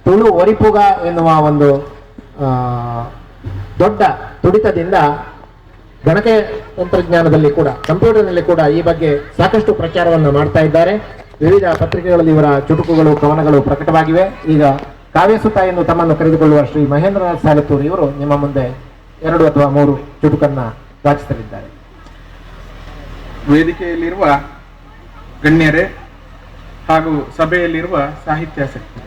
ತುಳು ಒರಿಪುಗ ಎನ್ನುವ ಒಂದು ದೊಡ್ಡ ತುಡಿತದಿಂದ ಗಣಕ ತಂತ್ರಜ್ಞಾನದಲ್ಲಿ ಕೂಡ ಕಂಪ್ಯೂಟರ್ನಲ್ಲಿ ಕೂಡ ಈ ಬಗ್ಗೆ ಸಾಕಷ್ಟು ಪ್ರಚಾರವನ್ನು ಮಾಡ್ತಾ ಇದ್ದಾರೆ. ವಿವಿಧ ಪತ್ರಿಕೆಗಳಲ್ಲಿ ಇವರ ಚುಟುಕುಗಳು ಕವನಗಳು ಪ್ರಕಟವಾಗಿವೆ. ಈಗ ಕಾವ್ಯಸುತ ಎಂದು ತಮ್ಮನ್ನು ಕರೆದುಕೊಳ್ಳುವ ಶ್ರೀ ಮಹೇಂದ್ರನಾಥ್ ಸಾಲತ್ತೂರು ಇವರು ನಿಮ್ಮ ಮುಂದೆ 2 ಅಥವಾ 3 ಚುಟುಕನ್ನ ವಾಚಿಸಲಿದ್ದಾರೆ. ವೇದಿಕೆಯಲ್ಲಿರುವ ಗಣ್ಯರೇ ಹಾಗೂ ಸಭೆಯಲ್ಲಿರುವ ಸಾಹಿತ್ಯಾಸಕ್ತಿ,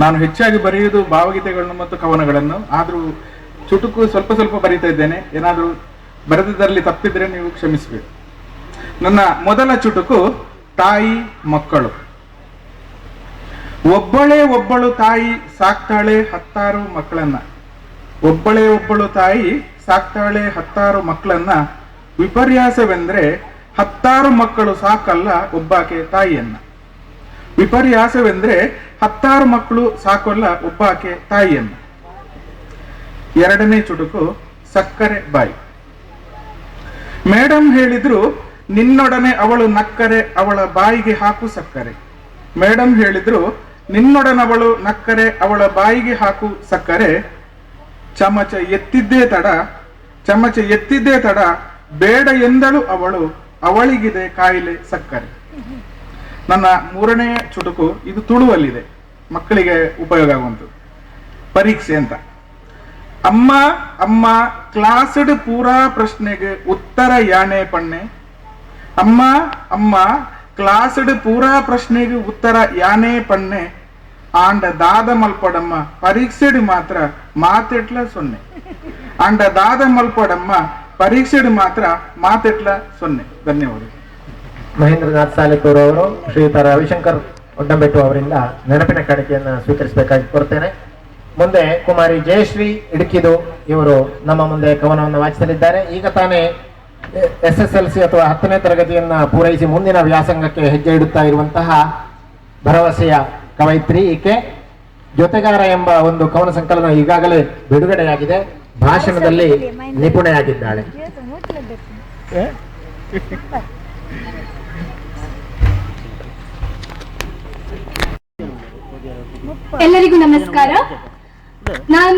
ನಾನು ಹೆಚ್ಚಾಗಿ ಬರೆಯುವುದು ಭಾವಗೀತೆಗಳನ್ನು ಮತ್ತು ಕವನಗಳನ್ನು. ಆದರೂ ಚುಟುಕು ಸ್ವಲ್ಪ ಸ್ವಲ್ಪ ಬರೀತಾ ಇದ್ದೇನೆ. ಏನಾದರೂ ಬರೆದದಲ್ಲಿ ತಪ್ಪಿದ್ರೆ ನೀವು ಕ್ಷಮಿಸಬೇಕು. ನನ್ನ ಮೊದಲ ಚುಟುಕು ತಾಯಿ ಮಕ್ಕಳು. ಒಬ್ಬಳೇ ಒಬ್ಬಳು ತಾಯಿ ಸಾಕ್ತಾಳೆ 10 ಮಕ್ಕಳನ್ನ. ಒಬ್ಬಳೇ ಒಬ್ಬಳು ತಾಯಿ ಸಾಕ್ತಾಳೆ 10 ಮಕ್ಕಳನ್ನ. ವಿಪರ್ಯಾಸವೆಂದ್ರೆ 10 ಮಕ್ಕಳು ಸಾಕಲ್ಲ ಒಬ್ಬಾಕೆ ತಾಯಿಯನ್ನ. ವಿಪರ್ಯಾಸವೆಂದ್ರೆ 10 ಮಕ್ಕಳು ಸಾಕಲ್ಲ ಒಬ್ಬಾಕೆ ತಾಯಿಯನ್ನ. ಎರಡನೇ ಚುಟುಕು ಸಕ್ಕರೆ ಬಾಯಿ. ಮೇಡಮ್ ಹೇಳಿದ್ರು ನಿನ್ನೊಡನೆ ಅವಳು ನಕ್ಕರೆ ಅವಳ ಬಾಯಿಗೆ ಹಾಕು ಸಕ್ಕರೆ. ಮೇಡಮ್ ಹೇಳಿದ್ರು ನಿನ್ನೊಡನವಳು ನಕ್ಕರೆ ಅವಳ ಬಾಯಿಗೆ ಹಾಕು ಸಕ್ಕರೆ. ಚಮಚ ಎತ್ತಿದ್ದೇ ತಡ ಬೇಡ ಎಂದಳು ಅವಳು, ಅವಳಿಗಿದೆ ಕಾಯಿಲೆ ಸಕ್ಕರೆ. ನನ್ನ ಮೂರನೇ ಚುಟುಕು ಇದು ತುಳುವಲ್ಲಿದೆ, ಮಕ್ಕಳಿಗೆ ಉಪಯೋಗ ಆಗುವಂಥದ್ದು. ಪರೀಕ್ಷೆ ಅಂತ. ಅಮ್ಮ ಅಮ್ಮ ಕ್ಲಾಸ್ಡ್ ಪೂರಾ ಪ್ರಶ್ನೆಗೆ ಉತ್ತರ ಯಾನೆ ಪಣ್ಣೆ. ಅಮ್ಮ ಅಮ್ಮ ಕ್ಲಾಸ್ಡ್ ಪೂರಾ ಪ್ರಶ್ನೆಗೆ ಉತ್ತರ ಯಾನೆ ಪಣ್ಣೆ. ಆಂಡ ದಾದ ಮಲ್ಪಡಮ್ಮ ಪರೀಕ್ಷೆಡು ಮಾತ್ರ ಮಾತೆಟ್ಲ ಸೊನ್ನೆ. ಆಂಡ ದಾದ ಮಲ್ಪಡಮ್ಮ ಪರೀಕ್ಷೆಡು ಮಾತ್ರ ಮಾತೆಟ್ಲ ಸೊನ್ನೆ. ಧನ್ಯವಾದ. ಮಹೇಂದ್ರನಾಥ್ ಸಾಲತ್ತೂರು ಅವರು ಶ್ರೀಯುತ ರವಿಶಂಕರ್ ಒಡ್ಡಂಬೆಟ್ಟು ಅವರಿಂದ ನೆನಪಿನ ಕಾಣಿಕೆಯನ್ನು ಸ್ವೀಕರಿಸಬೇಕಾಗಿ ಕೋರ್ತೇನೆ. ಮುಂದೆ ಕುಮಾರಿ ಜಯಶ್ರೀ ಇಡುಕಿದು ಇವರು ನಮ್ಮ ಮುಂದೆ ಕವನವನ್ನು ವಾಚಿಸಲಿದ್ದಾರೆ. ಈಗ ತಾನೇ SSLC ಅಥವಾ 10ನೇ ತರಗತಿಯನ್ನ ಪೂರೈಸಿ ಮುಂದಿನ ವ್ಯಾಸಂಗಕ್ಕೆ ಹೆಜ್ಜೆ ಇಡುತ್ತಾ ಇರುವಂತಹ ಭರವಸೆಯ ಕವಯಿತ್ರಿ ಈಕೆ. ಜೊತೆಗಾರ ಎಂಬ ಒಂದು ಕವನ ಸಂಕಲನ ಈಗಾಗಲೇ ಬಿಡುಗಡೆಯಾಗಿದೆ. ಭಾಷಣದಲ್ಲಿ ನಿಪುಣೆಯಾಗಿದ್ದಾಳೆ. ಎಲ್ಲರಿಗೂ ನಮಸ್ಕಾರ. ನಾನು